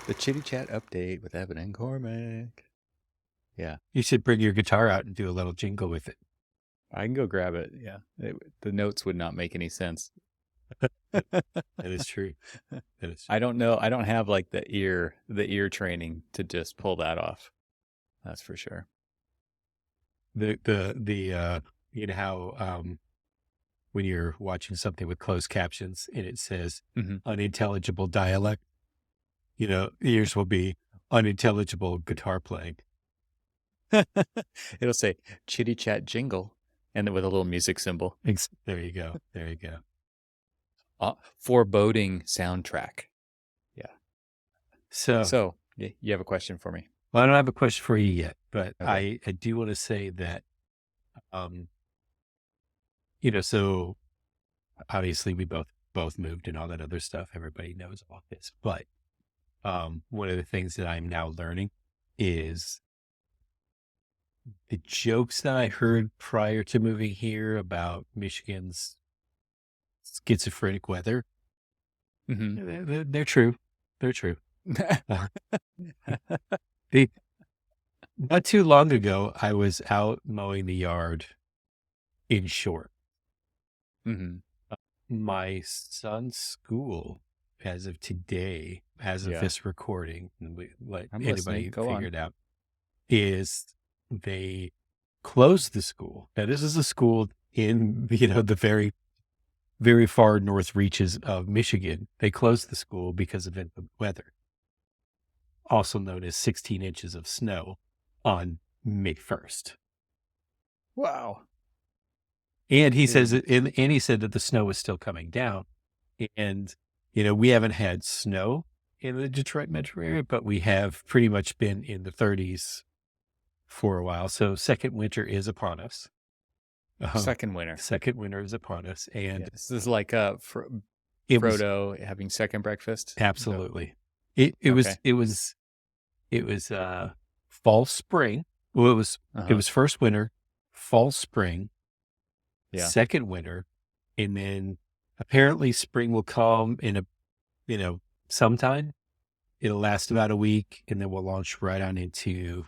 The Chitty Chat update with Evan and Cormac. Yeah, You should bring your guitar out and do a little jingle with it. I can go grab it. Yeah, the notes would not make any sense. That is true. That is true. I don't know. I don't have like the ear training to just pull that off. That's for sure. You know how when you're watching something with closed captions and it says hmm unintelligible dialect, yours will be unintelligible guitar playing. It'll say Chitty Chat jingle, and then with a little music symbol. There you go. There you go. Foreboding soundtrack. Yeah. So, So you have a question for me? well, I don't have a question for you yet, but Okay. I do want to say that, um, so obviously we both moved and all that other stuff. Everybody knows all this, but one of the things that I'm now learning is the jokes that I heard prior to moving here about Michigan's schizophrenic weather. hmm They're true. They're true. They, not too long ago, I was out mowing the yard in short. hmm My son's school, as of today, as of Yeah. this recording, and we let I'm listening. anybody Go figure on. it out, is they closed the school. Now, this is a school in, the very, very far north reaches of Michigan. They closed the school because of inclement weather, also known as 16 inches of snow on May 1st. Wow. And he says, Dude. and he said that the snow was still coming down. And, we haven't had snow in the Detroit metro area, but we have pretty much been in the 30s for a while. So second winter is upon us. Second winter. Second winter is upon us. Yeah, And this is like it was Frodo having second breakfast. So, absolutely, it was, okay. fall, spring. Well, it Uh-huh. was first winter, fall, spring, Yeah. second winter, and then apparently spring will come in sometime. It'll last about a week, and then we'll launch right on into,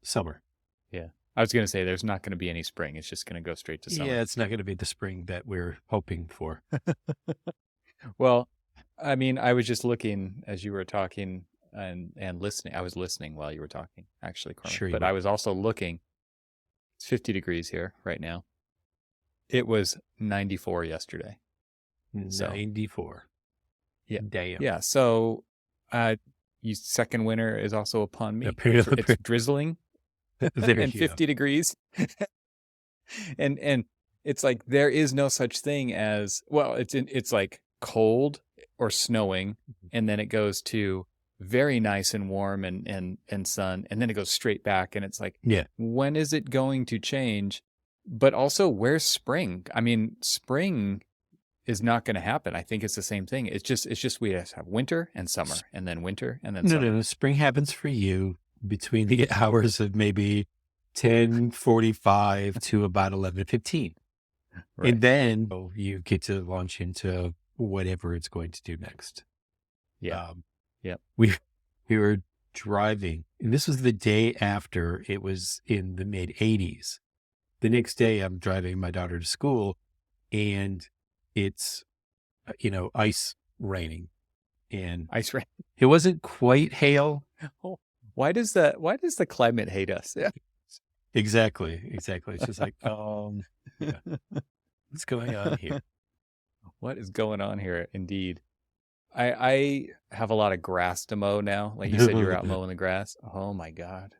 summer. Yeah. I was going to say there's not going to be any spring. It's just going to go straight to summer. Yeah, it's not going to be the spring that we're hoping for. Well, I mean, I was just looking as you were talking and listening. I was listening while you were talking, actually, Cormac. Sure you But were. I was also looking. It's 50 degrees here right now. It was 94 yesterday. So, 94. yeah. Damn. Yeah. So, second winter is also upon me. Apparently, It's drizzling there and you go. 50 degrees. and it's like there is no such thing as, well, it's like cold or snowing, and then it goes to very nice and warm and sun, and then it goes straight back, and it's like, Yeah. when is it going to change? But also, where's spring? I mean, spring is not going to happen. I think it's the same thing. It's just we have winter and summer, and then winter and then No, summer. no. Spring happens for you between the hours of maybe 10:45 to about 11:15. Right. And then you get to launch into whatever it's going to do next. Yeah. Yep. We were driving, and this was the day after it was in the mid 80s. The next day, I'm driving my daughter to school, and it's ice raining, and Ice rain. it wasn't quite hail. Oh, why does the climate hate us? Yeah. Exactly. It's just like, yeah, what's going on here? What is going on here? Indeed. I have a lot of grass to mow now. Like you said, you're out mowing the grass. Oh my God.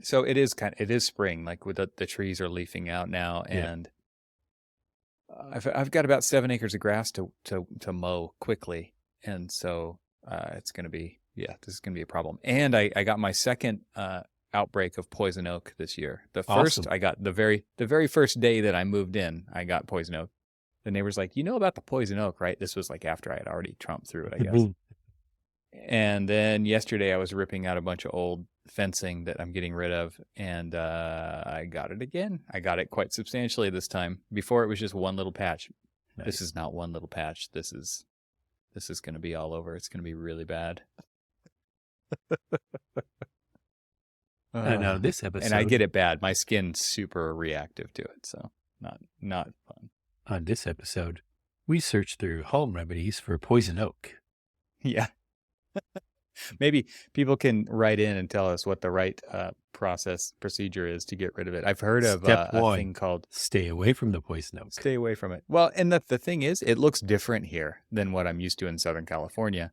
So it is spring, like with the trees are leafing out now, Yeah. and I've got about 7 acres of grass to mow quickly. And so it's gonna be, this is gonna be a problem. And I got my second outbreak of poison oak this year. The first Awesome. I got the very first day that I moved in, I got poison oak. The neighbor's like, you know about the poison oak, right? This was like after I had already tromped through it, I guess. And then yesterday I was ripping out a bunch of old fencing that I'm getting rid of, and I got it again. I got it quite substantially this time. Before it was just one little patch. Nice. This is not one little patch. This is going to be all over. It's going to be really bad. And on this And I get episode, it bad. My skin's super reactive to it, so not fun. we search through home remedies for poison oak. Yeah. Maybe people can write in and tell us what the right procedure is to get rid of it. I've heard of Step a one, thing called stay away from the poison oak. stay away from it. Well, and the thing is, it looks different here than what I'm used to in Southern California.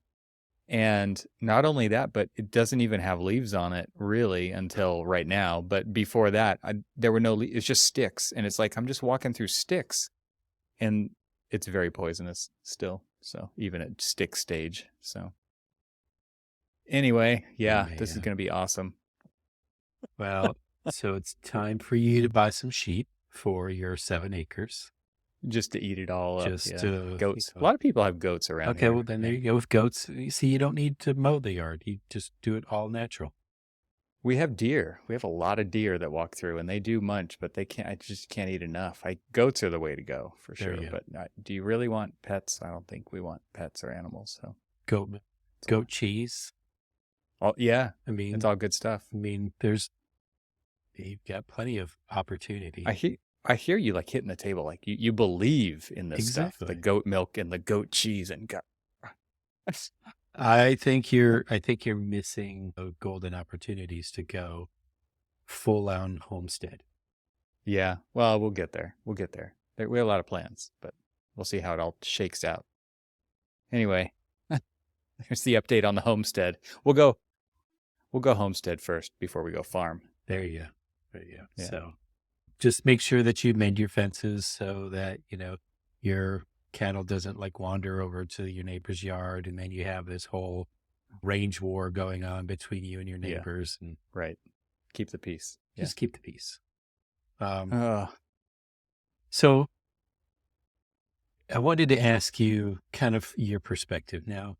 And not only that, but it doesn't even have leaves on it really until right now. But before that, there were no leaves. It's just sticks. And it's like I'm just walking through sticks. And it's very poisonous still. So even at stick stage. So anyway, yeah, this is going to be awesome. Well, so it's time for you to buy some sheep for your 7 acres. Just to eat it all up. Just Yeah. to, Goats. you know. A lot of people have goats around Okay, here. well, then there you go with goats. You see, you don't need to mow the yard. You just do it all natural. We have deer. We have a lot of deer that walk through, and they do munch, but they can't. I just can't eat enough. Goats are the way to go for There sure. you go. But do you really want pets? I don't think we want pets or animals. So Goat cheese. yeah, I mean, it's all good stuff. I mean, you've got plenty of opportunity. I hear you like hitting the table, like you believe in this stuff, Exactly. the goat milk and the goat cheese and I think you're missing golden opportunities to go full on homestead. Yeah, well, we'll get there. We have a lot of plans, but we'll see how it all shakes out. Anyway, here's the update on the homestead. We'll go homestead first before we go farm. There you go. Yeah. So just make sure that you mend your fences so that, your cattle doesn't like wander over to your neighbor's yard. And then you have this whole range war going on between you and your neighbors. And right. Keep the peace. Just keep the peace. So I wanted to ask you kind of your perspective. Now,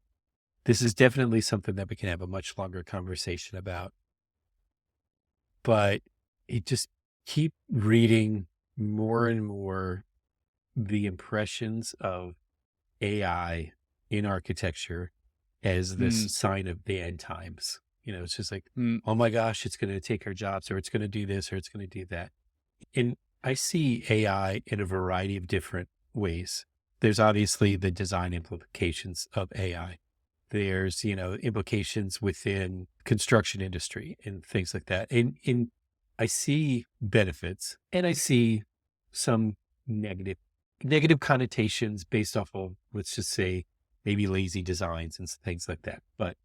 this is definitely something that we can have a much longer conversation about, but it just keep reading more and more the impressions of AI in architecture as this sign of the end times. It's just like, oh my gosh, it's going to take our jobs, or it's going to do this, or it's going to do that. And I see AI in a variety of different ways. There's obviously the design implications of AI. There's, implications within construction industry and things like that. And I see benefits, and I see some negative connotations based off of, let's just say, maybe lazy designs and things like that. But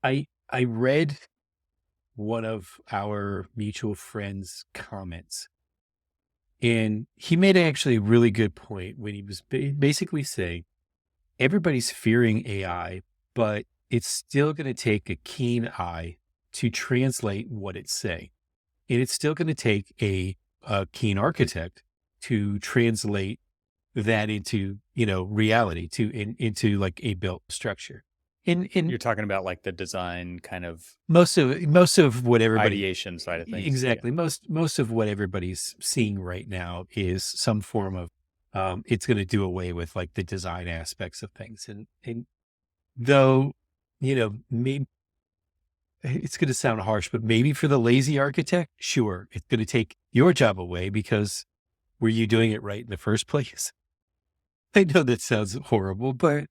I read one of our mutual friends' comments, and he made actually a really good point when he was basically saying everybody's fearing AI, but it's still going to take a keen eye to translate what it's saying. And it's still going to take a keen architect to translate that into, reality, into like a built structure. And you're talking about like the design kind of most of what everybody ideation side of things. Exactly. Yeah. Most of what everybody's seeing right now is some form of it's going to do away with like the design aspects of things. And though, maybe it's going to sound harsh, but maybe for the lazy architect, sure, it's going to take your job away because were you doing it right in the first place? I know that sounds horrible, but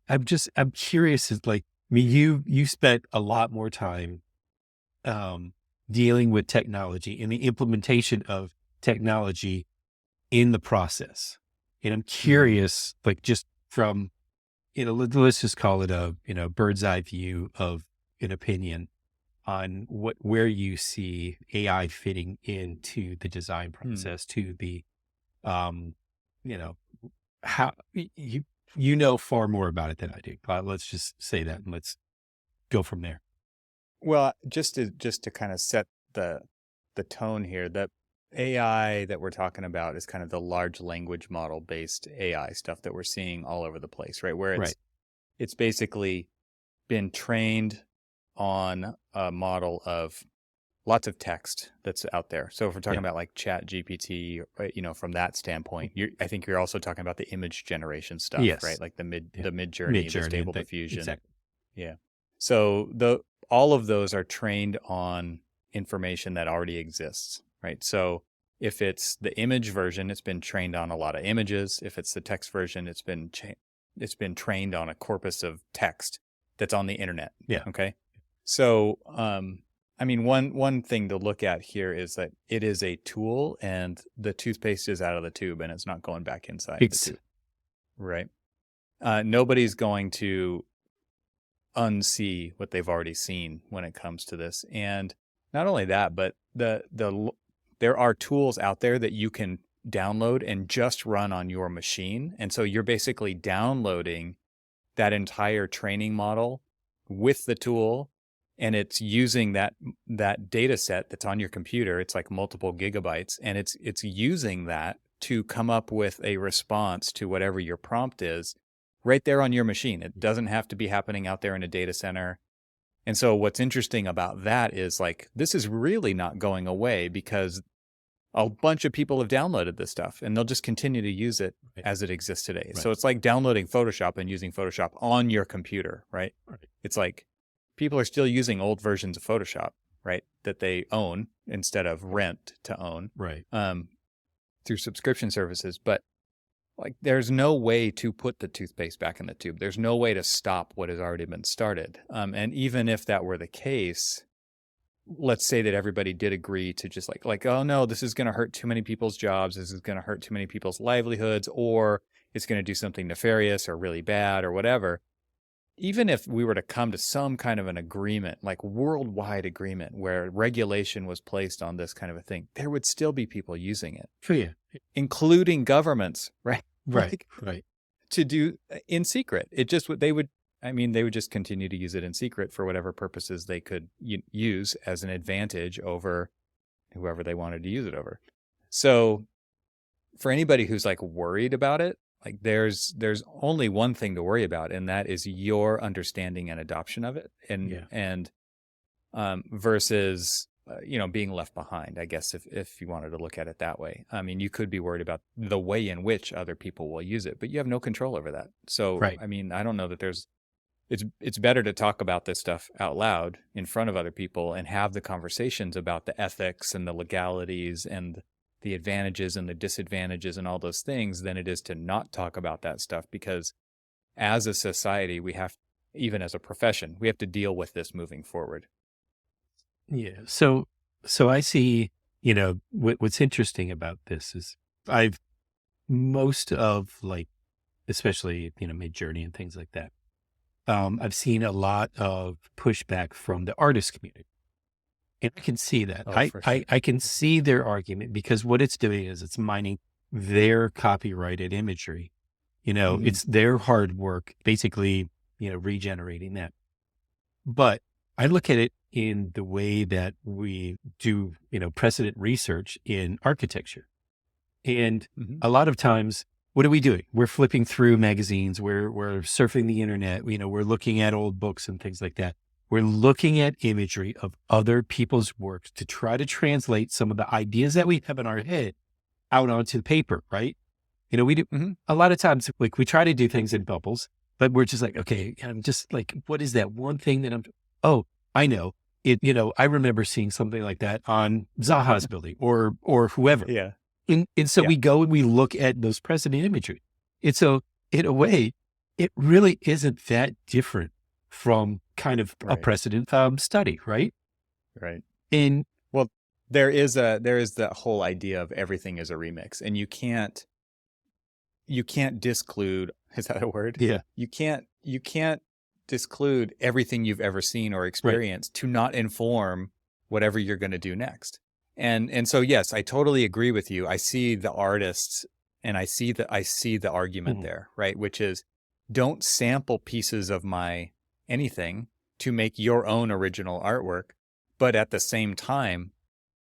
I'm curious. It's like, I mean, you spent a lot more time dealing with technology and the implementation of technology in the process. And I'm curious, like just from, let's just call it a, bird's eye view of an opinion on where you see AI fitting into the design process, to the, how you know far more about it than I do. Let's just say that, and let's go from there. Well, just to kind of set the tone here, that AI that we're talking about is kind of the large language model based AI stuff that we're seeing all over the place, right? Where it's basically been trained on a model of lots of text that's out there. So if we're talking about like ChatGPT, from that standpoint, I think you're also talking about the image generation stuff, right? Like the MidJourney, the Stable Diffusion. Exactly. Yeah. So all of those are trained on information that already exists, right? So if it's the image version, it's been trained on a lot of images. If it's the text version, it's been trained on a corpus of text that's on the internet. Yeah. Okay. So, I mean, one thing to look at here is that it is a tool, and the toothpaste is out of the tube and it's not going back inside the tube, right? Nobody's going to unsee what they've already seen when it comes to this. And not only that, but there are tools out there that you can download and just run on your machine. And so you're basically downloading that entire training model with the tool, and it's using that data set that's on your computer. It's like multiple gigabytes, and it's using that to come up with a response to whatever your prompt is right there on your machine. It doesn't have to be happening out there in a data center. And so what's interesting about that is, like, this is really not going away because a bunch of people have downloaded this stuff and they'll just continue to use it as it exists today. Right. So it's like downloading Photoshop and using Photoshop on your computer, right? It's like people are still using old versions of Photoshop, right? That they own instead of rent to own, right? Through subscription services. But like, there's no way to put the toothpaste back in the tube. There's no way to stop what has already been started. And even if that were the case, let's say that everybody did agree to just like, oh no, this is going to hurt too many people's jobs. This is going to hurt too many people's livelihoods, or it's going to do something nefarious or really bad or whatever. Even if we were to come to some kind of an agreement, like worldwide agreement, where regulation was placed on this kind of a thing, there would still be people using it. Oh, yeah. Including governments, right? Right. To do in secret. They would just continue to use it in secret for whatever purposes they could use as an advantage over whoever they wanted to use it over. So for anybody who's like worried about it, like there's only one thing to worry about, and that is your understanding and adoption of it, and versus being left behind, I guess, if you wanted to look at it that way. I mean, you could be worried about the way in which other people will use it, but you have no control over that. So, right. I mean, I don't know that it's better to talk about this stuff out loud in front of other people and have the conversations about the ethics and the legalities and the advantages and the disadvantages and all those things than it is to not talk about that stuff, because as a society, even as a profession, we have to deal with this moving forward. Yeah. So I see, what's interesting about this is most of, like, especially, MidJourney and things like that. I've seen a lot of pushback from the artist community. And I can see that. I can see their argument, because what it's doing is it's mining their copyrighted imagery. It's their hard work, basically, regenerating that. But I look at it in the way that we do, precedent research in architecture. And a lot of times, what are we doing? We're flipping through magazines. We're surfing the internet. We're looking at old books and things like that. We're looking at imagery of other people's works to try to translate some of the ideas that we have in our head out onto the paper, right? We do a lot of times, like, we try to do things in bubbles, but we're just like, okay, I'm just like, what is that one thing that I know it, I remember seeing something like that on Zaha's building or whoever. Yeah. And so we go and we look at those precedent imagery. And so in a way, it really isn't that different from kind of a precedent study, right? Right. And well, there is that whole idea of everything is a remix, and you can't disclude, is that a word? Yeah. You can't disclude everything you've ever seen or experienced to not inform whatever you're going to do next. And so, yes, I totally agree with you. I see the artists, and I see the argument there, right? Which is, don't sample pieces of my anything to make your own original artwork. But at the same time,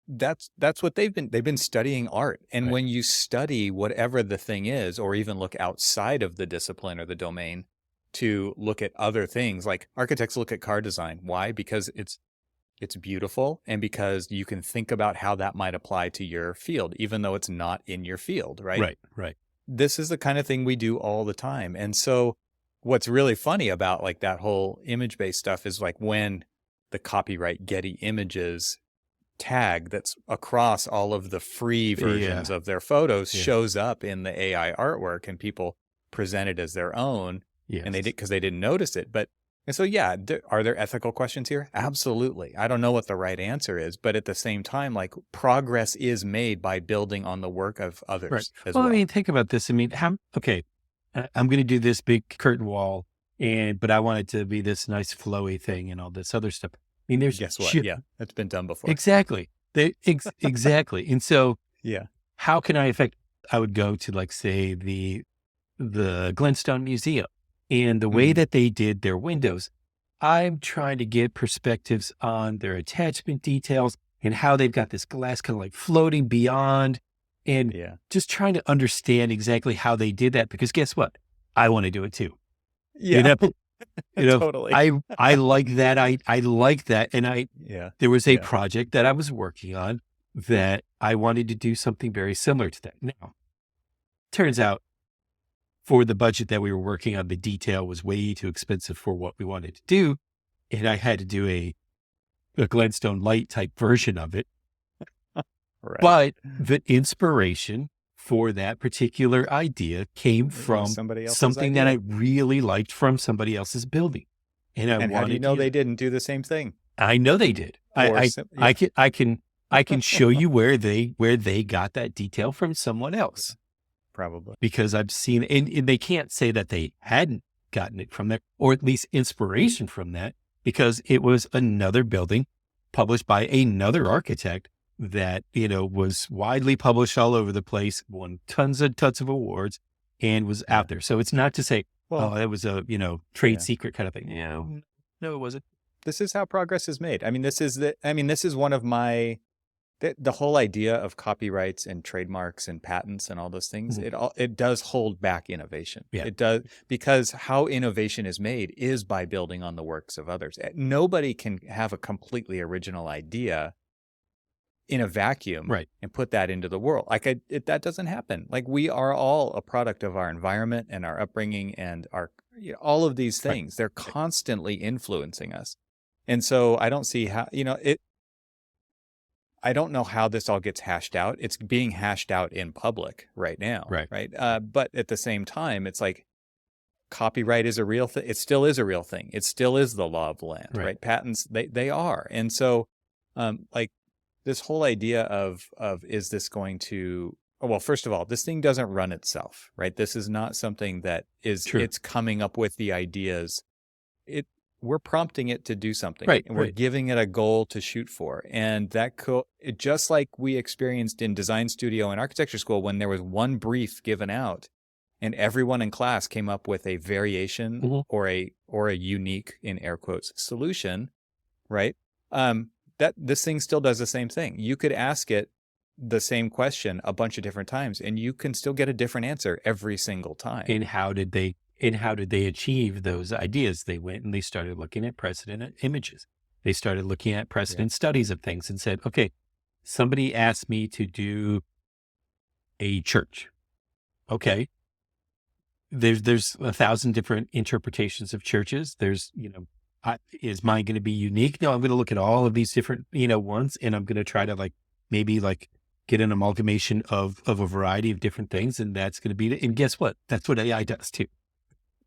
that's what they've been studying art. And when you study whatever the thing is, or even look outside of the discipline or the domain to look at other things, like architects look at car design. Why? Because it's beautiful, and because you can think about how that might apply to your field, even though it's not in your field, right? Right. This is the kind of thing we do all the time. And so what's really funny about like that whole image-based stuff is like when the copyright Getty Images tag that's across all of the free versions of their photos shows up in the AI artwork, and people present it as their own, and they did because they didn't notice it. And so, yeah, are there ethical questions here? Absolutely. I don't know what the right answer is, but at the same time, like progress is made by building on the work of others as well. I mean, think about this. I mean, I'm going to do this big curtain wall, but I want it to be this nice flowy thing and all this other stuff. I mean, guess what? Yeah, that's been done before. Exactly. Exactly. And so, yeah, how can I affect? I would go to like say the Glenstone Museum, and the way that they did their windows. I'm trying to get perspectives on their attachment details and how they've got this glass kind of like floating beyond, and just trying to understand exactly how they did that. Because guess what? I want to do it too. Yeah. Totally. I like that. I like that. And there was a project that I was working on that I wanted to do something very similar to that. Now, turns out for the budget that we were working on, the detail was way too expensive for what we wanted to do. And I had to do a Glenstone light type version of it. Right. But the inspiration for that particular idea came from something that I really liked from somebody else's building. And how do you know they didn't do the same thing? I know they did. I can show you where they got that detail from someone else. Probably. Because I've seen, and they can't say that they hadn't gotten it from there, or at least inspiration from that, because it was another building published by another architect that, was widely published all over the place, won tons of awards, and was out there. So it's not to say, that was a, trade secret kind of thing. No, it wasn't. This is how progress is made. I mean, this is one of my, the whole idea of copyrights and trademarks and patents and all those things, it does hold back innovation. Yeah. It does, because how innovation is made is by building on the works of others. Nobody can have a completely original idea in a vacuum and put that into the world. That doesn't happen. Like, we are all a product of our environment and our upbringing and our, all of these things. They're constantly influencing us. And so I don't see how, I don't know how this all gets hashed out. It's being hashed out in public right now. Right. But at the same time, it's like copyright is a real thing. It still is a real thing. It still is the law of the land, right? Patents, they are. And so, like, this whole idea of is this going to, well, first of all, this thing doesn't run itself, right? This is not something that is, it's coming up with the ideas. We're prompting it to do something, and we're giving it a goal to shoot for. And that just like we experienced in design studio and architecture school, when there was one brief given out and everyone in class came up with a variation or a unique, in air quotes, solution, right? That this thing still does the same thing. You could ask it the same question a bunch of different times, and you can still get a different answer every single time. And how did they achieve those ideas? They went and they started looking at precedent images. They started looking at precedent studies of things and said, okay, somebody asked me to do a church. Okay. There's 1,000 different interpretations of churches. There's, is mine going to be unique? No, I'm going to look at all of these different, ones, and I'm going to try to maybe get an amalgamation of a variety of different things. And that's going to be it. And guess what? That's what AI does too.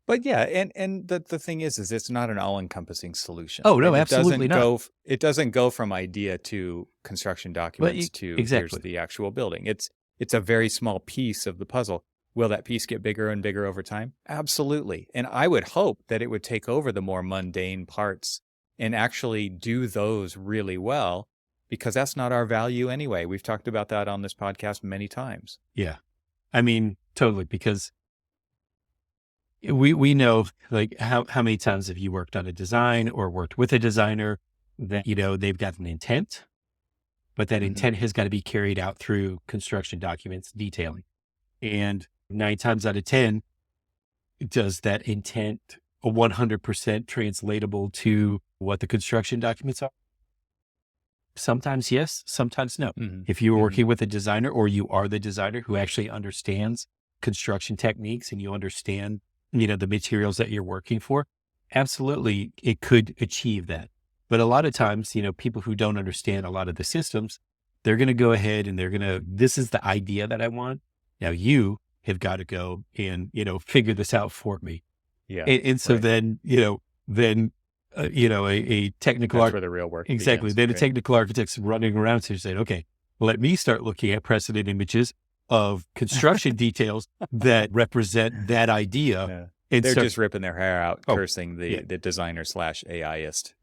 But yeah, and the thing is it's not an all-encompassing solution. Oh, no, absolutely not. It doesn't go from idea to construction documents to here's the actual building. It's a very small piece of the puzzle. Will that piece get bigger and bigger over time? Absolutely. And I would hope that it would take over the more mundane parts and actually do those really well, because that's not our value anyway. We've talked about that on this podcast many times. Yeah. I mean, totally, because we know, how many times have you worked on a design or worked with a designer that, they've got an intent, but that intent has got to be carried out through construction documents detailing. And 9 times out of 10, does that intent 100% translatable to what the construction documents are? Sometimes yes, sometimes no. If you're working with a designer, or you are the designer who actually understands construction techniques and you understand the materials that you're working for, absolutely it could achieve that. But a lot of times, people who don't understand a lot of the systems, they're going to go ahead and this is the idea that I want. Now you have got to go and, figure this out for me. Yeah. And so right. then, a technical That's where the real work exactly. begins, Then a right? technical architect's running around saying, okay, let me start looking at precedent images of construction details that represent that idea. Yeah. And They're start, just ripping their hair out, oh, cursing yeah, the designer / AIist,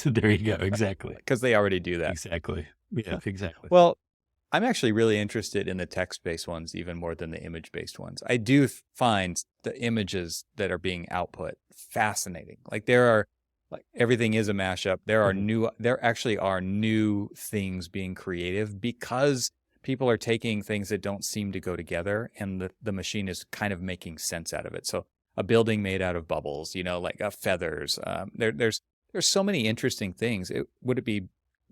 there you go. Exactly. because they already do that. Exactly. Yeah, exactly. Well, I'm actually really interested in the text-based ones even more than the image-based ones. I do find the images that are being output fascinating. Like everything is a mashup. There actually are new things being creative because people are taking things that don't seem to go together, and the machine is kind of making sense out of it. So a building made out of bubbles, like feathers. There's so many interesting things. Would it be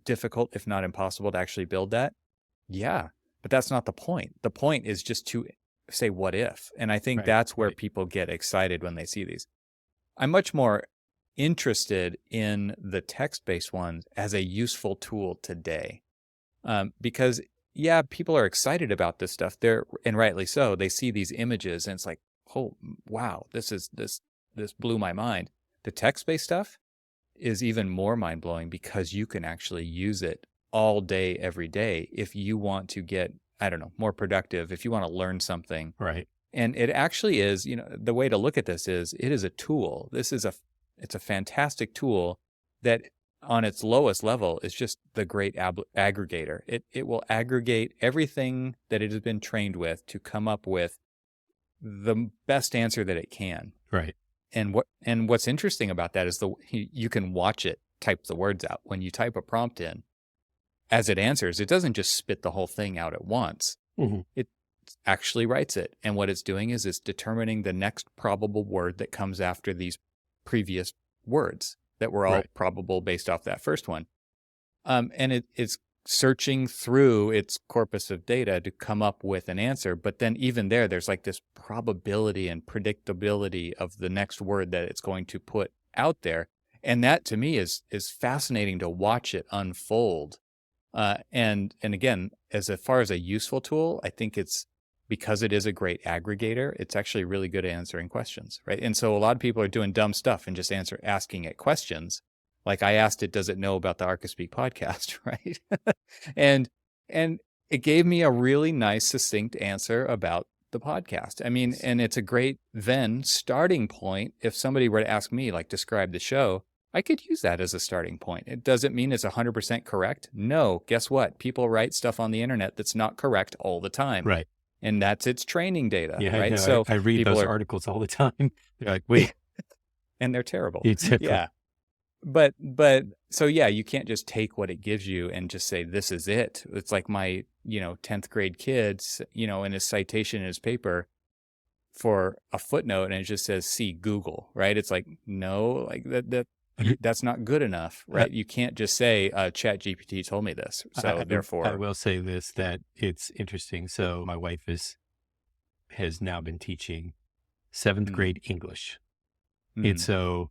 difficult, if not impossible, to actually build that? Yeah, but that's not the point. The point is just to say, what if? And I think that's where people get excited when they see these. I'm much more interested in the text-based ones as a useful tool today. Because yeah, people are excited about this stuff. And rightly so. They see these images and it's like, oh, wow, this blew my mind. The text-based stuff is even more mind-blowing because you can actually use it all day, every day, if you want to get, I don't know, more productive, if you want to learn something. Right. And it actually is, the way to look at this is it is a tool. It's a fantastic tool that on its lowest level is just the great aggregator. It will aggregate everything that it has been trained with to come up with the best answer that it can. Right. And what's interesting about that is you can watch it type the words out. When you type a prompt in, as it answers, it doesn't just spit the whole thing out at once. Mm-hmm. It actually writes it. And what it's doing is it's determining the next probable word that comes after these previous words that were all probable based off that first one. And it's searching through its corpus of data to come up with an answer. But then even there's like this probability and predictability of the next word that it's going to put out there. And that to me is fascinating to watch it unfold. And again, as far as a useful tool, I think it's because it is a great aggregator, it's actually really good at answering questions, right? And so a lot of people are doing dumb stuff and just asking it questions. Like I asked it, does it know about the Archispeak podcast, right? and it gave me a really nice, succinct answer about the podcast. I mean, and it's a great then starting point. If somebody were to ask me, like, describe the show, I could use that as a starting point. It doesn't mean it's 100% correct. No, guess what? People write stuff on the internet that's not correct all the time. Right. And that's its training data, Yeah, right? I know. So I read those articles all the time. They're like, wait. And they're terrible. Exactly. Yeah. But so yeah, you can't just take what it gives you and just say, this is it. It's like my, 10th grade kids, in his citation in his paper for a footnote, and it just says, see Google, right? It's like, no, like that's not good enough, right? You can't just say, ChatGPT told me this. So therefore, I will say this, that it's interesting. So my wife has now been teaching 7th grade English. And so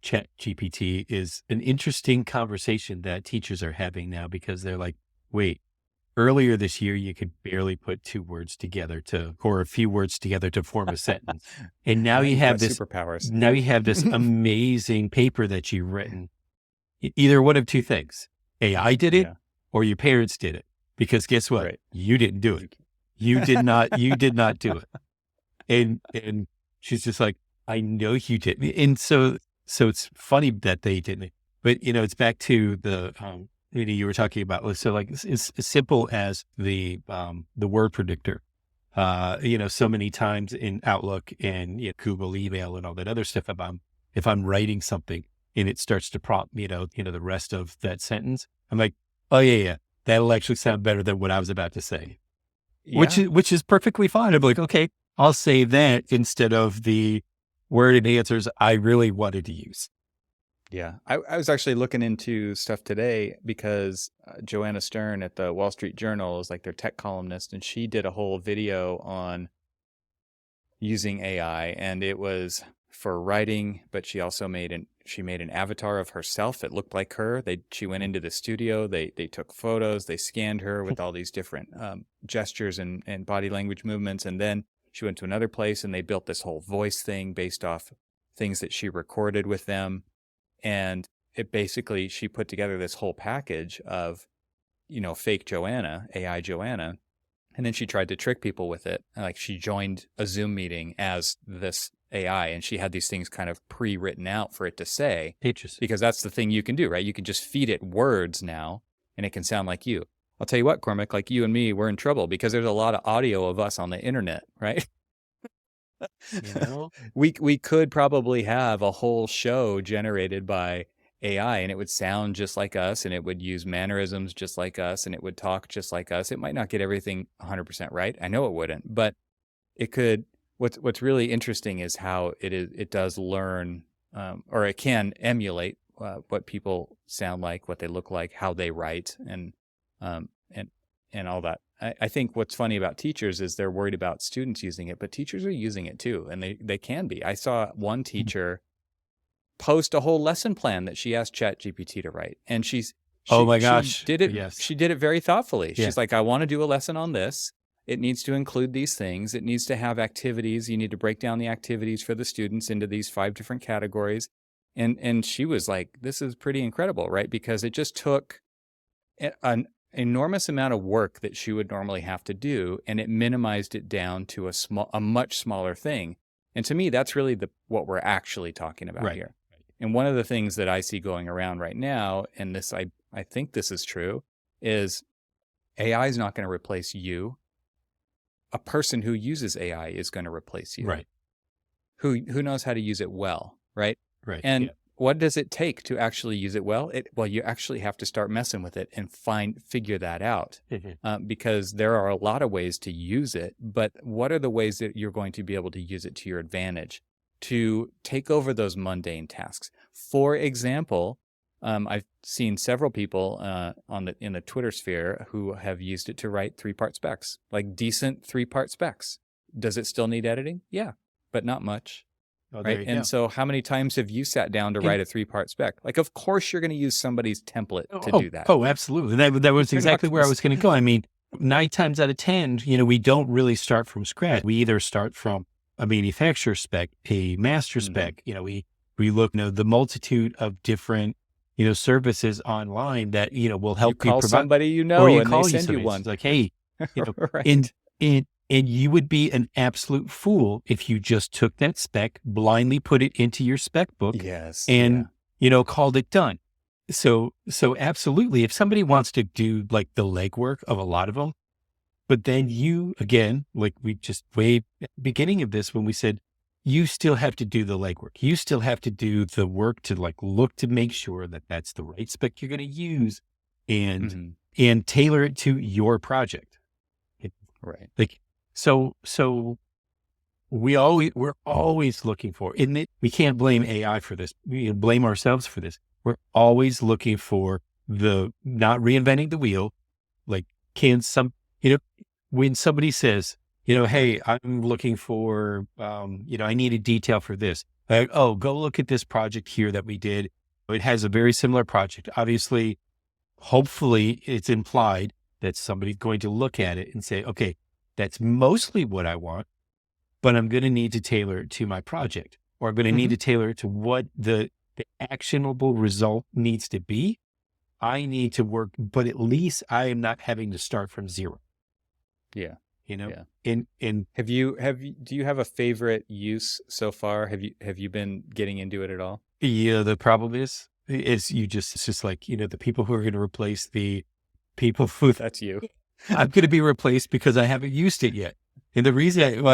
ChatGPT is an interesting conversation that teachers are having now, because they're like, wait, earlier this year, you could barely put 2 words together or a few words together to form a sentence. And now you have this superpowers. Now you have this amazing paper that you've written. Either one of 2 things. AI did it or your parents did it. Because guess what? Right. You didn't do it. You did not do it. And she's just like, I know you didn't. And so it's funny that they didn't. But it's back to the you were talking about. So like it's as simple as the word predictor. So many times in Outlook and Google email and all that other stuff, if I'm writing something and it starts to prompt the rest of that sentence, I'm like, oh yeah, that'll actually sound better than what I was about to say, which is perfectly fine. I'm like, okay, I'll say that instead of the word and answers I really wanted to use. Yeah. I was actually looking into stuff today because Joanna Stern at the Wall Street Journal is like their tech columnist, and she did a whole video on using AI, and it was for writing, but she also made an avatar of herself that looked like her. She went into the studio, they took photos, they scanned her with all these different gestures and body language movements, and then she went to another place and they built this whole voice thing based off things that she recorded with them. And it basically, she put together this whole package of, fake Joanna, AI Joanna. And then she tried to trick people with it. Like, she joined a Zoom meeting as this AI, and she had these things kind of pre-written out for it to say. Interesting. Because that's the thing you can do, right? You can just feed it words now, and it can sound like you. I'll tell you what, Cormac, like you and me, we're in trouble because there's a lot of audio of us on the internet, right? We could probably have a whole show generated by AI, and it would sound just like us, and it would use mannerisms just like us, and it would talk just like us. It might not get everything 100% right. I know it wouldn't, but it could. What's really interesting is how it does learn, or it can emulate what people sound like, what they look like, how they write, and all that. I think what's funny about teachers is they're worried about students using it, but teachers are using it too, and they can be. I saw one teacher post a whole lesson plan that she asked ChatGPT to write, and oh my gosh, she did it. Yes. She did it very thoughtfully. Yeah. She's like, I want to do a lesson on this. It needs to include these things. It needs to have activities. You need to break down the activities for the students into these 5 different categories. And she was like, this is pretty incredible, right? Because it just took an enormous amount of work that she would normally have to do, and it minimized it down to a much smaller thing. And to me, that's really what we're actually talking about here. And one of the things that I see going around right now, and this I think this is true, is AI is not going to replace you. A person who uses AI is going to replace you. Right. Who knows how to use it well, right? Right. And what does it take to actually use it well? Well, you actually have to start messing with it and figure that out, because there are a lot of ways to use it. But what are the ways that you're going to be able to use it to your advantage to take over those mundane tasks? For example, I've seen several people in the Twitter sphere who have used it to write 3-part specs, like decent 3-part specs. Does it still need editing? Yeah, but not much. Oh, right. And so how many times have you sat down to write a 3-part spec? Like, of course, you're going to use somebody's template to do that. Oh, absolutely. That was exactly where I was going to go. I mean, 9 times out of 10, we don't really start from scratch. We either start from a manufacturer spec, a master spec. We look, the multitude of different, services online that, will help you call somebody, or you and call they send you one. It's like, hey, right. And you would be an absolute fool if you just took that spec, blindly put it into your spec book, and called it done. So absolutely, if somebody wants to do like the legwork of a lot of them, but then you, again, like we just way at the beginning of this when we said, you still have to do the legwork. You still have to do the work to like look to make sure that that's the right spec you're going to use, and tailor it to your project. Right. Like. So we're always looking for, we can't blame AI for this. We can blame ourselves for this. We're always looking for not reinventing the wheel. Like, when somebody says, hey, I'm looking for, I need a detail for this. Like, oh, go look at this project here that we did. It has a very similar project. Obviously, hopefully it's implied that somebody's going to look at it and say, okay, that's mostly what I want, but I'm going to need to tailor it to my project, or I'm going to need to tailor it to what the actionable result needs to be. I need to work, but at least I am not having to start from zero. Yeah. And do you have a favorite use so far? Have you been getting into it at all? Yeah, the problem is it's just like, the people who are going to replace the people who that's you. I'm going to be replaced because I haven't used it yet. And the reason,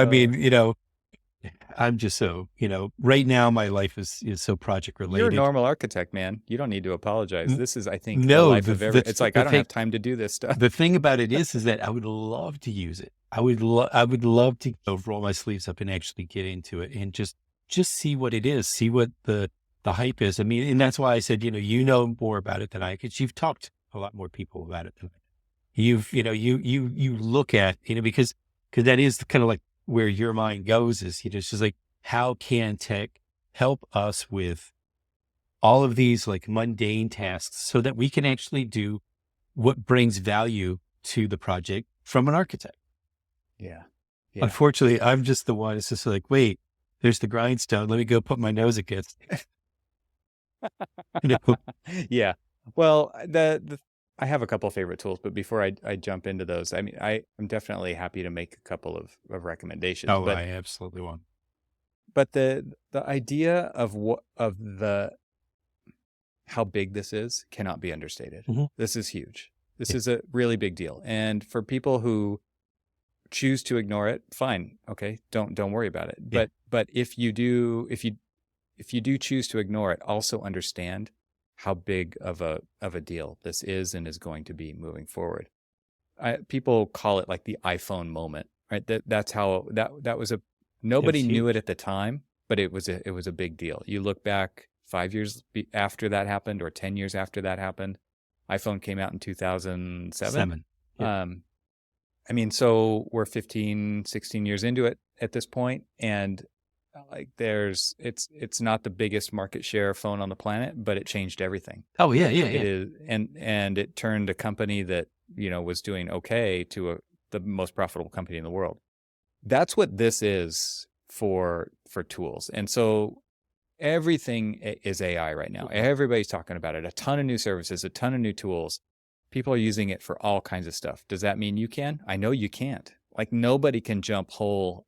I'm just so, right now my life is so project related. You're a normal architect, man. You don't need to apologize. This is, I think, the life of every, it's like, I don't have time to do this stuff. The thing about it is that I would love to use it. I would love to roll my sleeves up and actually get into it and just see what it is, see what the hype is. I mean, and that's why I said, you know more about it than I, because you've talked to a lot more people about it than I. You look at, because that is kind of like where your mind goes is, it's just like, how can tech help us with all of these like mundane tasks so that we can actually do what brings value to the project from an architect? Yeah. Unfortunately, I'm just the one. It's just like, wait, there's the grindstone. Let me go put my nose against it. Yeah. Well, I have a couple of favorite tools, but before I jump into those, I mean, I'm definitely happy to make a couple of recommendations. Oh, but I absolutely won't. But the idea of how big this is cannot be understated. Mhm. This is huge. This Yeah. is a really big deal. And for people who choose to ignore it, fine. Okay. Don't worry about it. Yeah. But if you do choose to ignore it, also understand how big of a deal this is and is going to be moving forward. People call it like the iPhone moment, right? That's how that was nobody knew it at the time, but it was a big deal. You look back 5 years after that happened, or 10 years after that happened. iPhone came out in 2007. Yep. I mean, so we're 15, 16 years into it at this point, and like it's not the biggest market share phone on the planet, but it changed everything. Oh yeah. It is, and it turned a company that was doing okay to the most profitable company in the world. That's what this is for tools. And so everything is AI right now. Everybody's talking about it. A ton of new services, a ton of new tools. People are using it for all kinds of stuff. Does that mean you can? I know you can't. Like, nobody can jump whole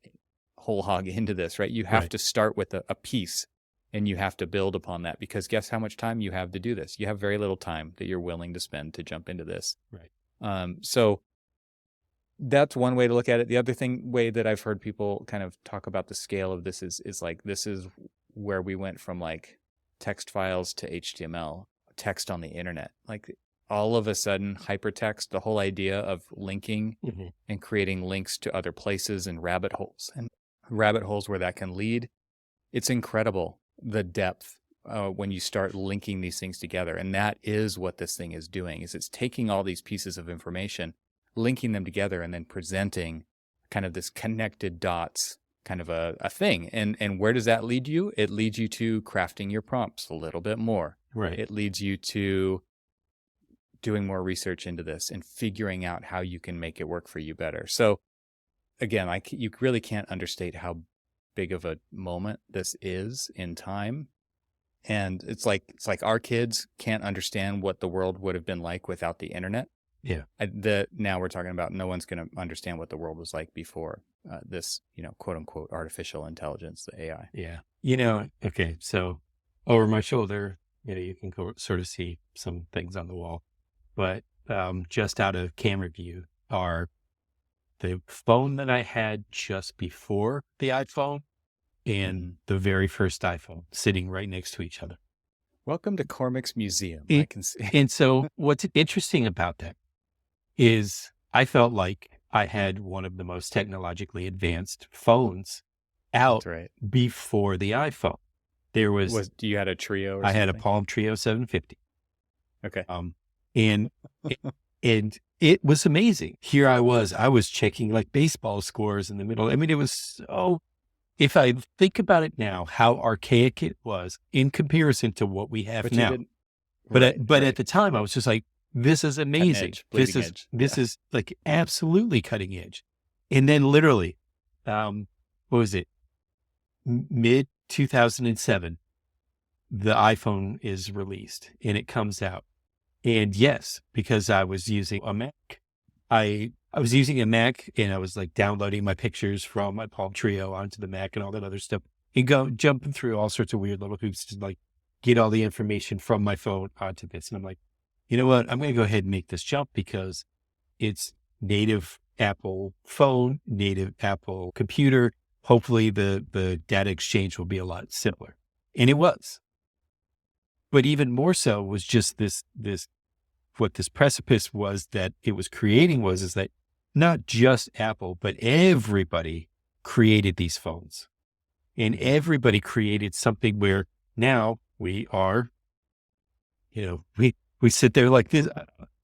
hog into this, right? You have to start with a piece, and you have to build upon that, because guess how much time you have to do this? You have very little time that you're willing to spend to jump into this. Right. So that's one way to look at it. The other way that I've heard people kind of talk about the scale of this is like, this is where we went from like text files to HTML, text on the internet. Like, all of a sudden, hypertext, the whole idea of linking and creating links to other places and rabbit holes where that can lead. It's incredible, the depth when you start linking these things together. And that is what this thing is doing, is it's taking all these pieces of information, linking them together, and then presenting kind of this connected dots kind of a thing. And where does that lead you? It leads you to crafting your prompts a little bit more. Right. It leads you to doing more research into this and figuring out how you can make it work for you better. So again, you really can't understate how big of a moment this is in time. And it's like our kids can't understand what the world would have been like without the internet. Yeah. Now we're talking about no one's going to understand what the world was like before this, quote unquote, artificial intelligence, the AI. Yeah. Okay. So over my shoulder, you can sort of see some things on the wall, but just out of camera view are the phone that I had just before the iPhone and the very first iPhone sitting right next to each other. Welcome to Cormac's museum. I can see. And so what's interesting about that is I felt like I had one of the most technologically advanced phones out before the iPhone. There was you had a Trio? I had a Palm Trio 750. Okay. And it was amazing. Here I was checking like baseball scores in the middle. I mean, it was so, if I think about it now, how archaic it was in comparison to what we have now. But at the time I was just like, this is amazing. This is like absolutely cutting edge. And then literally, what was it? Mid 2007, the iPhone is released and it comes out. And yes, because I was using a Mac, I was using a Mac and I was like downloading my pictures from my Palm Trio onto the Mac and all that other stuff, and jumping through all sorts of weird little hoops to like get all the information from my phone onto this. And I'm like, you know what? I'm going to go ahead and make this jump because it's native Apple phone, native Apple computer. Hopefully the data exchange will be a lot simpler. And it was. But even more so was just what this precipice was that it was creating is that not just Apple, but everybody created these phones, and everybody created something where now we are, we sit there like this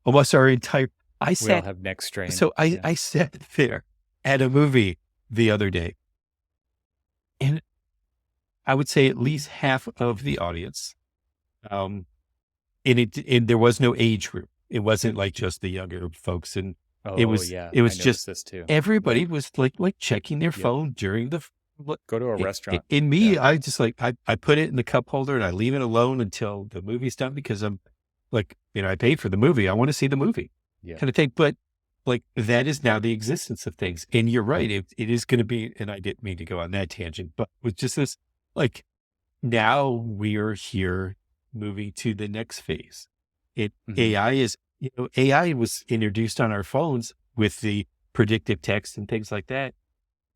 almost our entire, we all have neck strain. So I sat there at a movie the other day, and I would say at least half of the audience, and there was no age group. It wasn't like just the younger folks, and it Oh, was yeah. it I was noticed just this too. everybody was like checking their Yep. phone during the. Go to a restaurant. In me, Yeah. I just like I put it in the cup holder and I leave it alone until the movie's done, because I'm like, I paid for the movie. I want to see the movie, Yeah. kind of thing. But like, that is now the existence of things. And you're right. It is going to be, and I didn't mean to go on that tangent, but with just this, like, now we're here moving to the next phase. AI is, AI was introduced on our phones with the predictive text and things like that.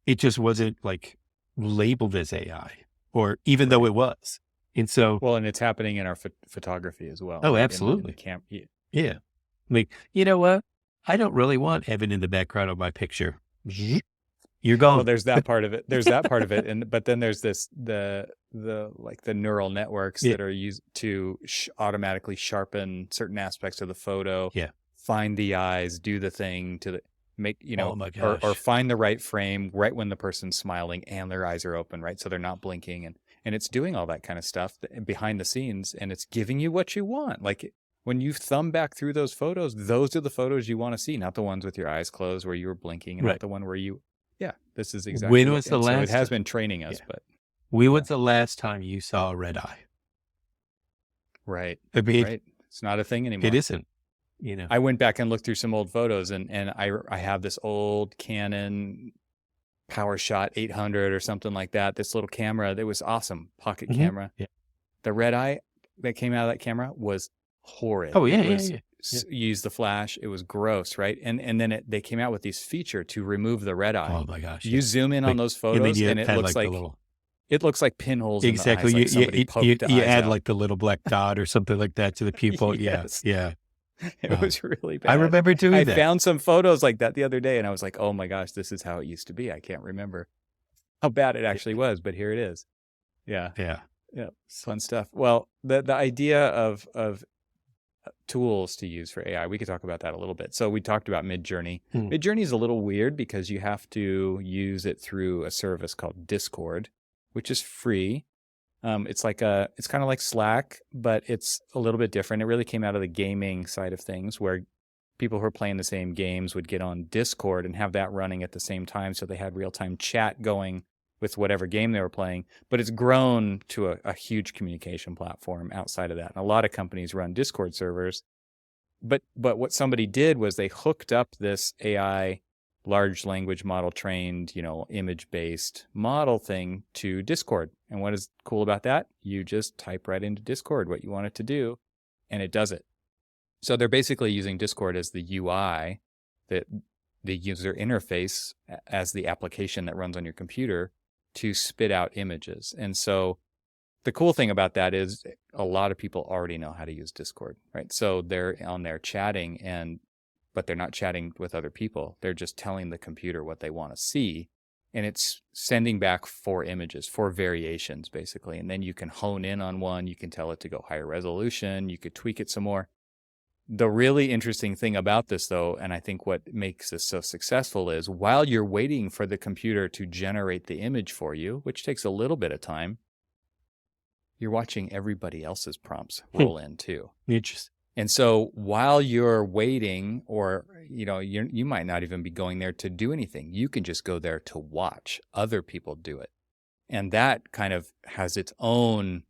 It just wasn't like labeled as AI, or even though it was. And so, well, and it's happening in our photography as well. oh, right? absolutely. In the Yeah. Like, you know what? I don't really want Evan in the background of my picture. You're gone. Well, there's that part of it. There's that part of it. But then there's the like the neural networks that are used to automatically sharpen certain aspects of the photo. Yeah. Find the eyes, do the thing to make, Oh my gosh. or find the right frame right when the person's smiling and their eyes are open, right? So they're not blinking, and it's doing all that kind of stuff behind the scenes, and it's giving you what you want. Like, when you thumb back through those photos, those are the photos you want to see, not the ones with your eyes closed where you were blinking, and not the one where this is exactly when was the last. So it has been training us, but when was the last time you saw a red eye? Right. I mean, right. It's not a thing anymore. It isn't. I went back and looked through some old photos, and I have this old Canon PowerShot 800 or something like that. This little camera that was awesome, pocket camera. Yeah. The red eye that came out of that camera was horrid. Oh yeah, Use the flash. It was gross, right? And then they came out with these feature to remove the red eye. Oh my gosh! You zoom in on those photos, and it looks like it looks like pinholes. Exactly. In the eyes, like you add out. like the little black dot or something like that to the pupil. Yes. Yeah. It was really bad. I remember doing that. I found some photos like that the other day, and I was like, oh my gosh, this is how it used to be. I can't remember how bad it actually was, but here it is. Yeah. Fun stuff. Well, the idea of tools to use for AI, we could talk about that a little bit. So we talked about MidJourney. MidJourney is a little weird because you have to use it through a service called Discord, which is free. It's kind of like Slack, but it's a little bit different. It really came out of the gaming side of things, where people who are playing the same games would get on Discord and have that running at the same time. So they had real-time chat going with whatever game they were playing, but it's grown to a huge communication platform outside of that. And a lot of companies run Discord servers, but what somebody did was they hooked up this AI large language model trained, image-based model thing to Discord. And what is cool about that? You just type right into Discord what you want it to do, and it does it. So they're basically using Discord as the UI, the user interface, as the application that runs on your computer to spit out images. And so the cool thing about that is a lot of people already know how to use Discord, right? So they're on there chatting, but they're not chatting with other people. They're just telling the computer what they want to see, and it's sending back 4 images, 4 variations basically. And then you can hone in on one. You can tell it to go higher resolution. You could tweak it some more. The really interesting thing about this, though, and I think what makes this so successful, is while you're waiting for the computer to generate the image for you, which takes a little bit of time, you're watching everybody else's prompts roll in too. Interesting. And so while you're waiting, or you might not even be going there to do anything, you can just go there to watch other people do it, and that kind of has its own.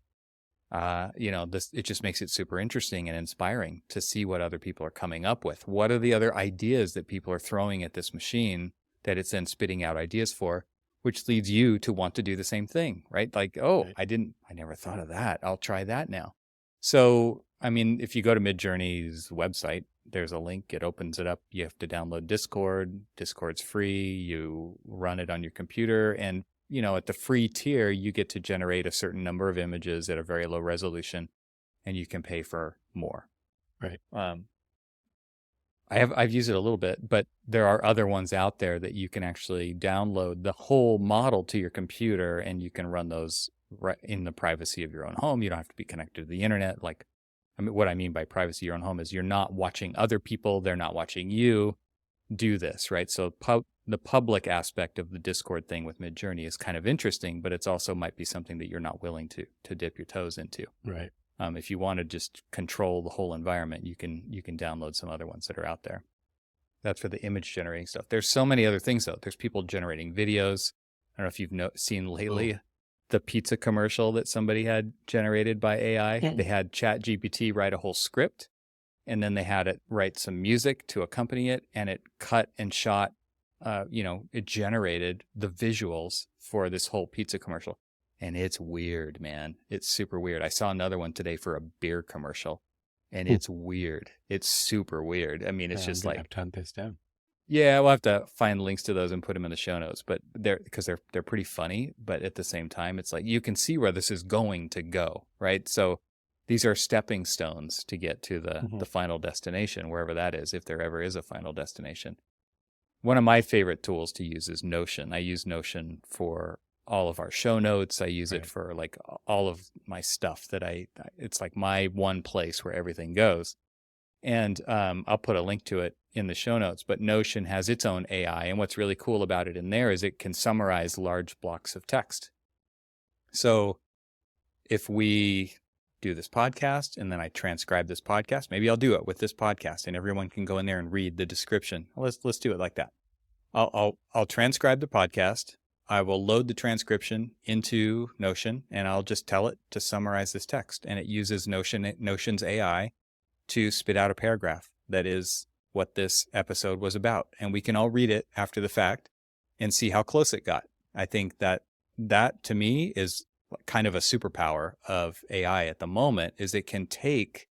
It just makes it super interesting and inspiring to see what other people are coming up with. What are the other ideas that people are throwing at this machine that it's then spitting out ideas for, which leads you to want to do the same thing, right? Like, right. I never thought of that. I'll try that now. So, I mean, if you go to MidJourney's website, there's a link. It opens it up. You have to download Discord. Discord's free. You run it on your computer, and at the free tier, you get to generate a certain number of images at a very low resolution, and you can pay for more. Right. I've used it a little bit, but there are other ones out there that you can actually download the whole model to your computer, and you can run those right in the privacy of your own home. You don't have to be connected to the internet. What I mean by privacy of your own home is you're not watching other people. They're not watching you. do this, right? So the public aspect of the Discord thing with MidJourney is kind of interesting, but it's also might be something that you're not willing to dip your toes into. Right. If you want to just control the whole environment, you can download some other ones that are out there. That's for the image generating stuff. There's so many other things though. There's people generating videos. I don't know if you've seen lately the pizza commercial that somebody had generated by AI. Yeah. They had ChatGPT write a whole script, and then they had it write some music to accompany it, and it cut and shot. It generated the visuals for this whole pizza commercial. And it's weird, man. It's super weird. I saw another one today for a beer commercial, and it's weird. It's super weird. I mean, it's just like, I've turned this down. Yeah, we'll have to find links to those and put them in the show notes. But they're pretty funny. But at the same time, it's like you can see where this is going to go, right? So these are stepping stones to get to the final destination, wherever that is, if there ever is a final destination. One of my favorite tools to use is Notion. I use Notion for all of our show notes. I use it for like all of my stuff it's like my one place where everything goes. And I'll put a link to it in the show notes, but Notion has its own AI. And what's really cool about it in there is it can summarize large blocks of text. So if we do this podcast and then I transcribe this podcast, maybe I'll do it with this podcast and everyone can go in there and read the description. Let's do it like that. I'll transcribe the podcast. I will load the transcription into Notion and I'll just tell it to summarize this text. And it uses Notion's AI to spit out a paragraph that is what this episode was about. And we can all read it after the fact and see how close it got. I think that to me is kind of a superpower of AI at the moment, is it can take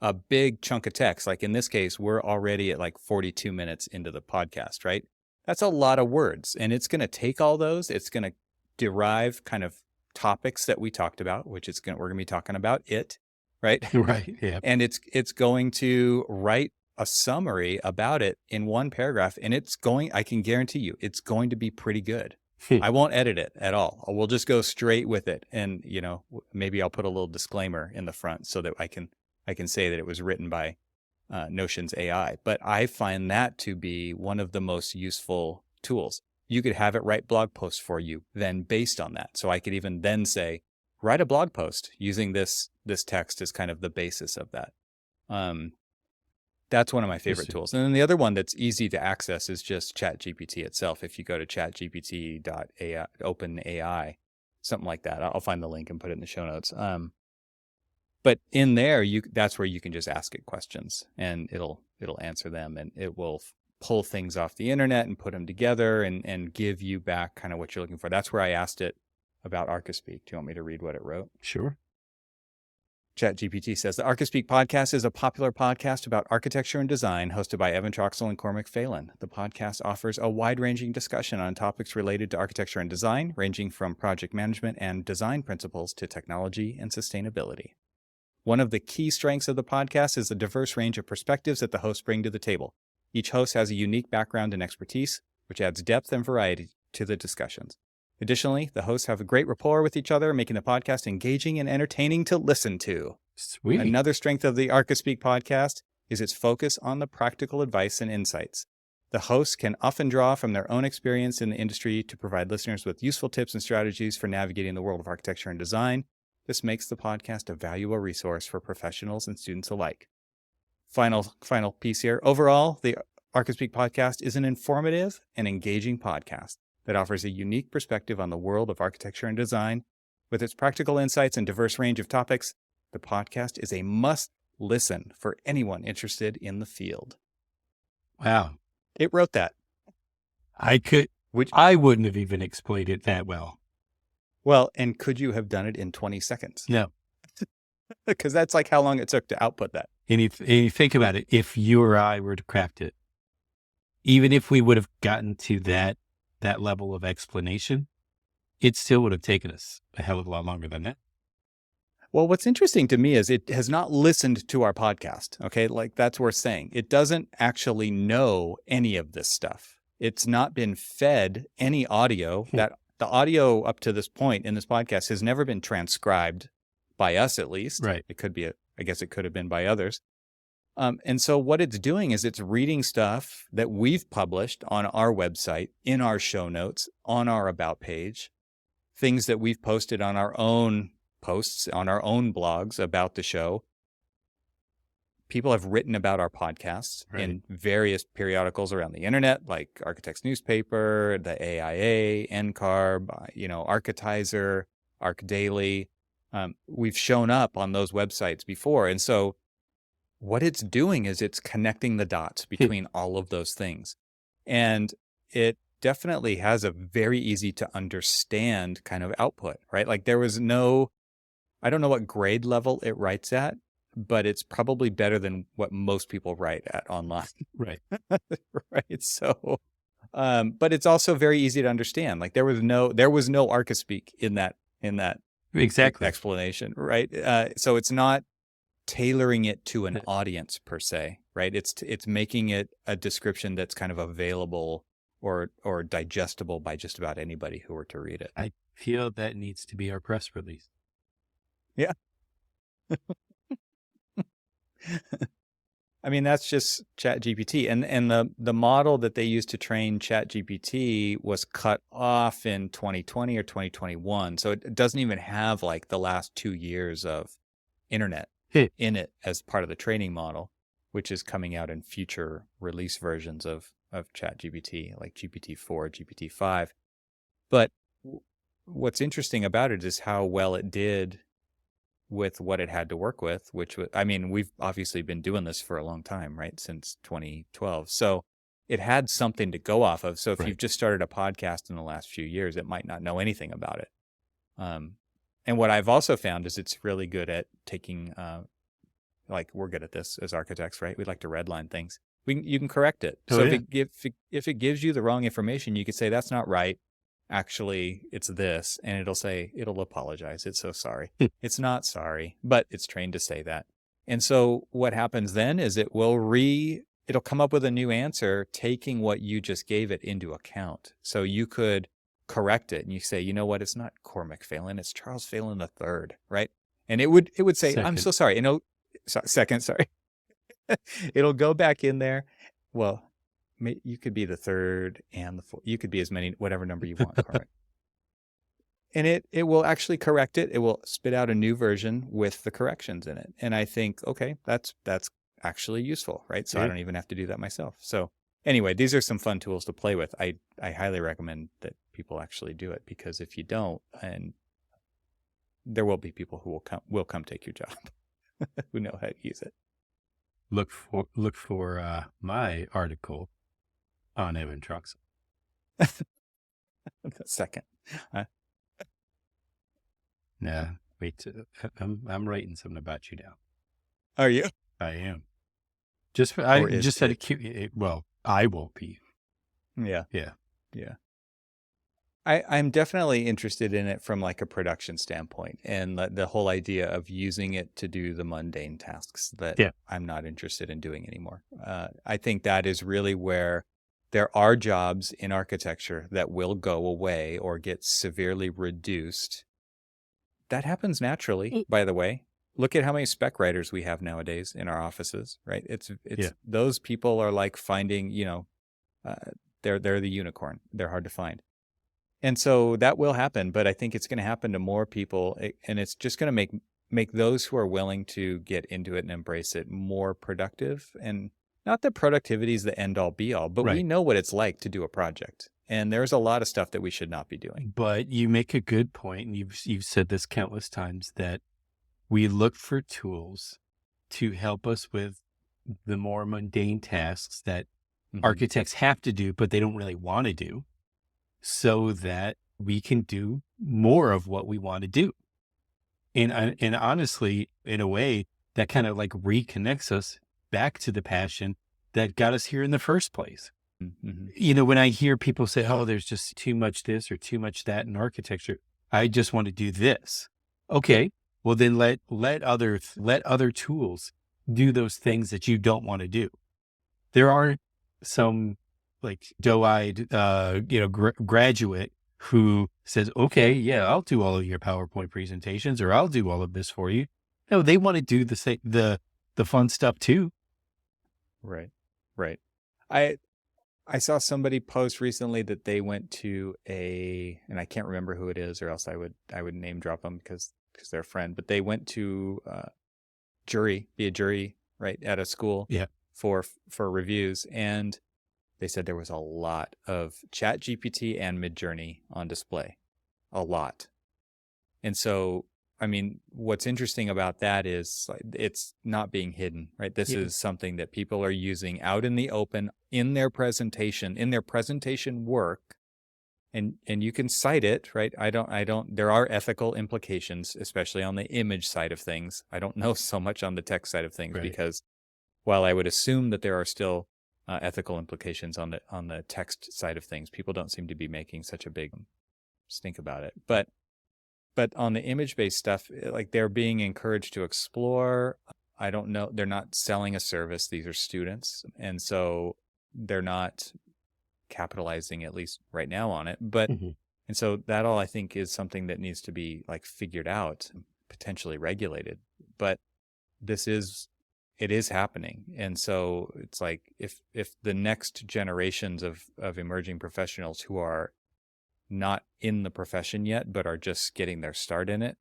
a big chunk of text. Like in this case, we're already at like 42 minutes into the podcast, right? That's a lot of words. And it's going to take all those. It's going to derive kind of topics that we talked about, which we're going to be talking about it, right? Right. Yeah. And it's going to write a summary about it in one paragraph. And I can guarantee you, it's going to be pretty good. I won't edit it at all. We'll just go straight with it. And, maybe I'll put a little disclaimer in the front so that I can say that it was written by Notion's AI. But I find that to be one of the most useful tools. You could have it write blog posts for you then based on that. So I could even then say, write a blog post using this text as kind of the basis of that. That's one of my favorite tools. And then the other one that's easy to access is just ChatGPT itself. If you go to chatgpt.ai, OpenAI, something like that, I'll find the link and put it in the show notes. But in there, that's where you can just ask it questions and it'll answer them, and it will pull things off the internet and put them together and give you back kind of what you're looking for. That's where I asked it about ArchiSpeak. Do you want me to read what it wrote? Sure. ChatGPT says, the ArchiSpeak podcast is a popular podcast about architecture and design hosted by Evan Troxel and Cormac Phelan. The podcast offers a wide-ranging discussion on topics related to architecture and design, ranging from project management and design principles to technology and sustainability. One of the key strengths of the podcast is the diverse range of perspectives that the hosts bring to the table. Each host has a unique background and expertise, which adds depth and variety to the discussions. Additionally, the hosts have a great rapport with each other, making the podcast engaging and entertaining to listen to. Sweet. Another strength of the ArchiSpeak podcast is its focus on the practical advice and insights. The hosts can often draw from their own experience in the industry to provide listeners with useful tips and strategies for navigating the world of architecture and design. This makes the podcast a valuable resource for professionals and students alike. Final piece here. Overall, the ArchiSpeak podcast is an informative and engaging podcast that offers a unique perspective on the world of architecture and design. With its practical insights and diverse range of topics, the podcast is a must-listen for anyone interested in the field. Wow. It wrote that. I wouldn't have even explained it that well. Well, and could you have done it in 20 seconds? No. Because that's like how long it took to output that. And you think about it, if you or I were to craft it, even if we would have gotten to that level of explanation, it still would have taken us a hell of a lot longer than that. Well, what's interesting to me is it has not listened to our podcast. Okay. Like that's worth saying. It doesn't actually know any of this stuff. It's not been fed any audio. That the audio up to this point in this podcast has never been transcribed by us, at least. Right. It could be, I guess it could have been by others. And so what it's doing is it's reading stuff that we've published on our website, in our show notes, on our about page, things that we've posted on our own posts, on our own blogs about the show. People have written about our podcasts in various periodicals around the internet, like Architects Newspaper, the AIA, NCARB, Architizer, ArcDaily. We've shown up on those websites before. And so what it's doing is it's connecting the dots between all of those things. And it definitely has a very easy to understand kind of output, right? Like I don't know what grade level it writes at, but it's probably better than what most people write at online. Right. Right. So, but it's also very easy to understand. Like there was no ArchiSpeak in that Exactly explanation, right? So it's not tailoring it to an audience per se, right? It's making it a description that's kind of available or digestible by just about anybody who were to read it. I feel that needs to be our press release. Yeah. I mean, that's just ChatGPT, and the model that they used to train ChatGPT was cut off in 2020 or 2021, so it doesn't even have like the last 2 years of internet in it as part of the training model, which is coming out in future release versions of ChatGPT, like GPT-4, GPT-5. But what's interesting about it is how well it did with what it had to work with, which was, I mean, we've obviously been doing this for a long time, right? Since 2012. So it had something to go off of. So if you've just started a podcast in the last few years, it might not know anything about it. And what I've also found is it's really good at taking, like we're good at this as architects, right? We like to redline things. You can correct it. So if it gives you the wrong information, you could say, that's not right. Actually, it's this, and it'll apologize. It's so sorry. It's not sorry, but it's trained to say that. And so what happens then is it'll come up with a new answer, taking what you just gave it into account. So you could correct it and you say, you know what? It's not Cormac Phelan. It's Charles Phelan III, right? And it would say, second. I'm so sorry. Second, sorry. It'll go back in there. Well, you could be the third and the fourth. You could be as many, whatever number you want, Cormac. And it will actually correct it. It will spit out a new version with the corrections in it. And I think, okay, that's actually useful, right? So I don't even have to do that myself. So anyway, these are some fun tools to play with. I highly recommend that people actually do it, because if you don't, and there will be people who will come take your job who know how to use it. Look for my article on Evan Troxel. Second. Nah, wait. I'm writing something about you now. Are you? I am. I won't be. Yeah. Yeah. Yeah. I'm definitely interested in it from like a production standpoint, and the whole idea of using it to do the mundane tasks that I'm not interested in doing anymore. I think that is really where there are jobs in architecture that will go away or get severely reduced. That happens naturally, by the way. Look at how many spec writers we have nowadays in our offices, right? It's those people are like finding, they're the unicorn. They're hard to find. And so that will happen, but I think it's going to happen to more people, and it's just going to make those who are willing to get into it and embrace it more productive. And not that productivity is the end all be all, but we know what it's like to do a project. And there's a lot of stuff that we should not be doing. But you make a good point, and you've said this countless times, that we look for tools to help us with the more mundane tasks that architects have to do, but they don't really want to do, so that we can do more of what we want to do. And honestly, in a way, that kind of like reconnects us back to the passion that got us here in the first place. Mm-hmm. When I hear people say, oh, there's just too much this or too much that in architecture, I just want to do this. Okay, well then let other tools do those things that you don't want to do. There are some like doe-eyed, graduate who says, okay, yeah, I'll do all of your PowerPoint presentations, or I'll do all of this for you. No, they want to do the fun stuff too. Right. Right. I I saw somebody post recently that they went to and I can't remember who it is, or else I would name drop them because they're a friend. But they went to be a jury, right, at a school Yeah. for reviews, and they said there was a lot of ChatGPT and MidJourney on display, a lot. And so, I mean, what's interesting about that is like, it's not being hidden, right? This Yeah. is something that people are using out in the open in their presentation work. And you can cite it, right? There are ethical implications, especially on the image side of things. I don't know so much on the text side of things Right. because while I would assume that there are still ethical implications on the text side of things, people don't seem to be making such a big stink about it. But on the image-based stuff, like they're being encouraged to explore. I don't know. They're not selling a service. These are students. And so they're not capitalizing, at least right now, on it. Mm-hmm. And so that all I think is something that needs to be like figured out, potentially regulated. But it is happening. And so it's like if the next generations of emerging professionals who are not in the profession yet, but are just getting their start in it,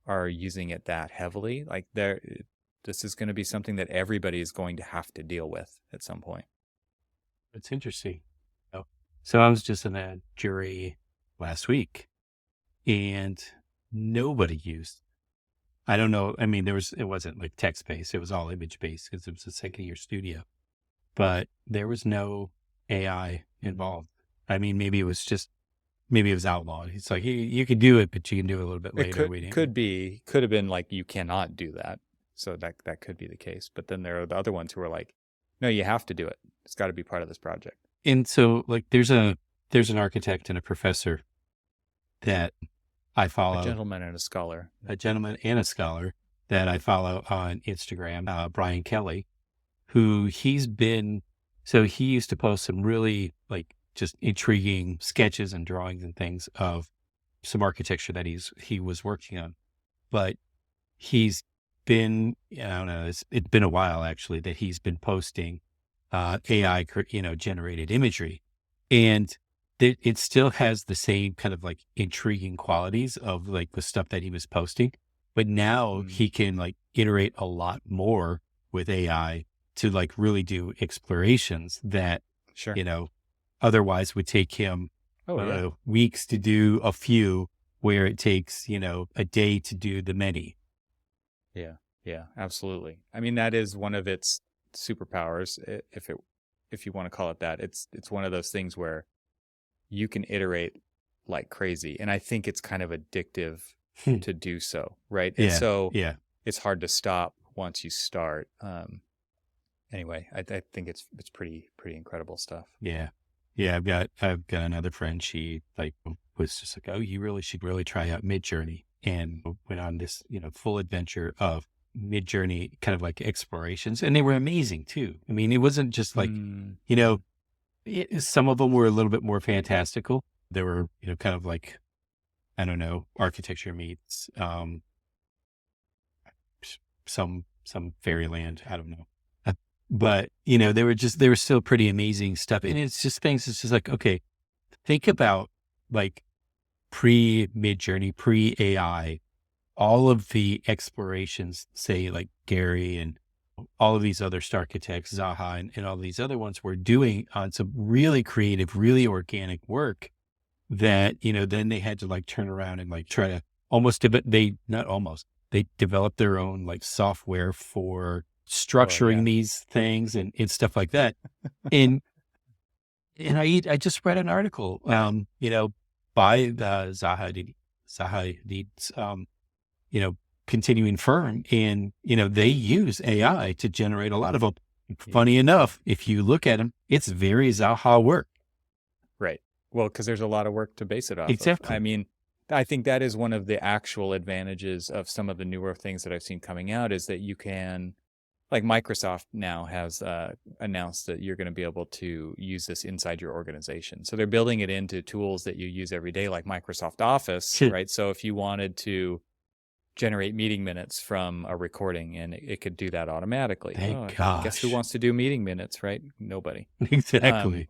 are using it that heavily, like this is going to be something that everybody is going to have to deal with at some point. It's interesting. So I was just in a jury last week, and nobody used. I don't know. I mean, it wasn't like text based. It was all image based because it was a second year studio, but there was no AI involved. I mean, maybe it was outlawed. It's like, you could do it, but you can do it a little bit later. It could have been like, you cannot do that. So that could be the case. But then there are the other ones who are like, no, you have to do it. It's got to be part of this project. And so like, there's an architect and a professor that I follow. A gentleman and a scholar that I follow on Instagram, Brian Kelly, who he used to post some really like just intriguing sketches and drawings and things of some architecture that he was working on. But he's been, I don't know, it's been a while actually that he's been posting AI, generated imagery, and it still has the same kind of like intriguing qualities of like the stuff that he was posting, but now he can like iterate a lot more with AI to like really do explorations that, Sure. Otherwise would take him weeks to do a few, where it takes, a day to do the many. Yeah, absolutely. I mean, that is one of its superpowers, if you want to call it that. It's one of those things where you can iterate like crazy, and I think it's kind of addictive to do so, right? And so it's hard to stop once you start. Anyway, I think it's pretty incredible stuff. Yeah. I've got another friend. She like was just like, oh, you really should really try out MidJourney, and went on this full adventure of MidJourney kind of like explorations, and they were amazing too. I mean, it wasn't just like some of them were a little bit more fantastical. There were kind of like, I don't know, architecture meets some fairyland. I don't know. But, they were still pretty amazing stuff. And it's just like, okay, think about like pre-MidJourney, pre-AI, all of the explorations, say like Gary and all of these other architects, Zaha and all these other ones were doing on some really creative, really organic work that, then they had to like turn around and like try to they developed their own like software for structuring these things and stuff like that. And I just read an article, by the Zahadid's, continuing firm, and, they use AI to generate a lot of them. Funny enough, if you look at them, it's very Zaha work. Right. Well, because there's a lot of work to base it off Exactly. of. I mean, I think that is one of the actual advantages of some of the newer things that I've seen coming out, is that you can, like Microsoft now has announced that you're going to be able to use this inside your organization. So they're building it into tools that you use every day, like Microsoft Office, right? So if you wanted to generate meeting minutes from a recording, and it could do that automatically. Thank Guess who gosh. wants to do meeting minutes, right? Nobody. Exactly.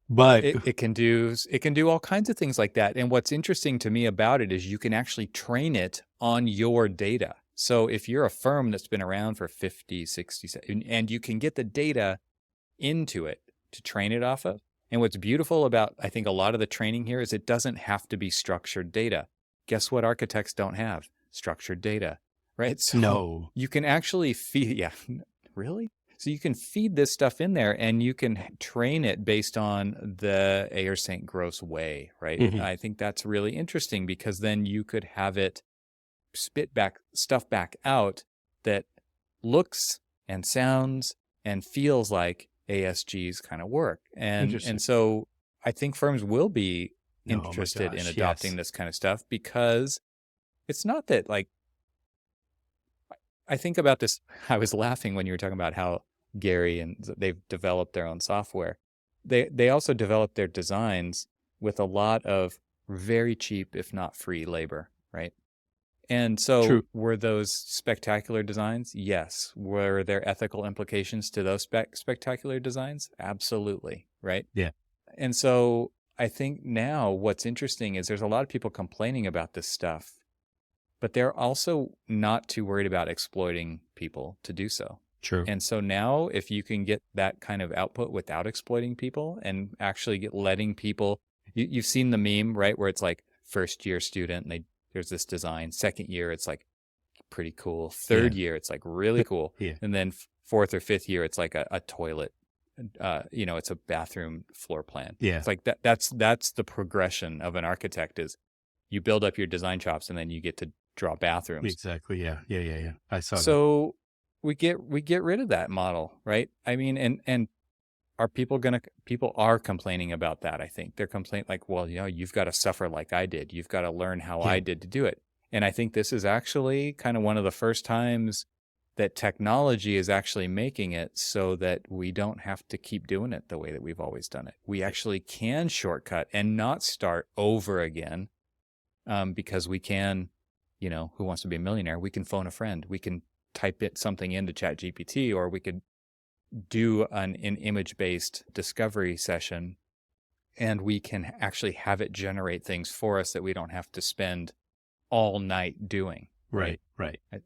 But It can do all kinds of things like that. And what's interesting to me about it is you can actually train it on your data. So if you're a firm that's been around for 50, 60, and you can get the data into it to train it off of. And what's beautiful about, I think, a lot of the training here is it doesn't have to be structured data. Guess what architects don't have? Structured data, right? So no. you can actually feed, yeah, really? So you can feed this stuff in there and you can train it based on the Ayer St. Gross way, right? Mhm. I think that's really interesting because then you could have it spit back stuff back out that looks and sounds and feels like ASG's kind of work. Interesting. And so I think firms will be Oh my interested in gosh, adopting yes. this kind of stuff because it's not that like, I think about this. I was laughing when you were talking about how Gary and they've developed their own software. They also developed their designs with a lot of very cheap, if not free labor, right? And so True. were those spectacular designs? Yes. Were there ethical implications to those spectacular designs? Absolutely, right? Yeah. And so I think now what's interesting is there's a lot of people complaining about this stuff, but they're also not too worried about exploiting people to do so. True. And so now if you can get that kind of output without exploiting people and actually letting people, you've seen the meme, right? Where it's like first year student and there's this design. Second year, it's like pretty cool. Third year, it's like really cool. Yeah. And then fourth or fifth year, it's like a toilet. It's a bathroom floor plan. Yeah. It's like that's the progression of an architect is you build up your design chops and then you get to draw bathrooms. Exactly. Yeah. I saw that. So we get rid of that model, right? I mean, and are people are complaining about that. I think they're complaining like, well, you've got to suffer like I did. You've got to learn how I did to do it. And I think this is actually kind of one of the first times that technology is actually making it so that we don't have to keep doing it the way that we've always done it. We actually can shortcut and not start over again because we can, Who Wants to Be a Millionaire? We can phone a friend. We can type something into ChatGPT, or we could do an image-based discovery session, and we can actually have it generate things for us that we don't have to spend all night doing. Right.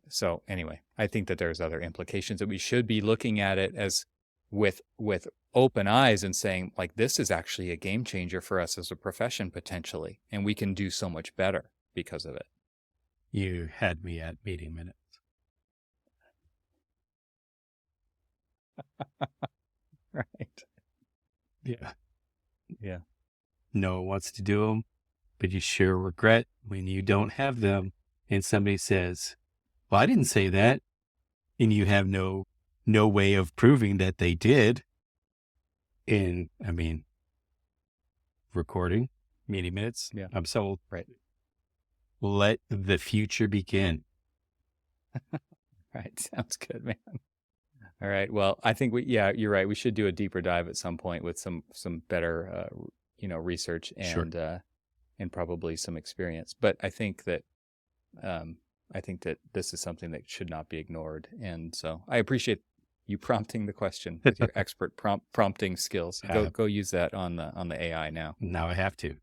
So anyway, I think that there's other implications that we should be looking at it as with open eyes and saying, like, this is actually a game changer for us as a profession potentially, and we can do so much better because of it. You had me at meeting minutes. Right. Yeah. No one wants to do them, but you sure regret when you don't have them and somebody says, well, I didn't say that. And you have no way of proving that they did. And I mean, recording, meeting minutes. Yeah. I'm sold. Right. Let the future begin. Right. Sounds good, man. All right. Well, I think you're right. We should do a deeper dive at some point with some better, research and probably some experience. But I think that this is something that should not be ignored. And so I appreciate you prompting the question with your expert prompting skills. Go use that on the AI now. Now I have to.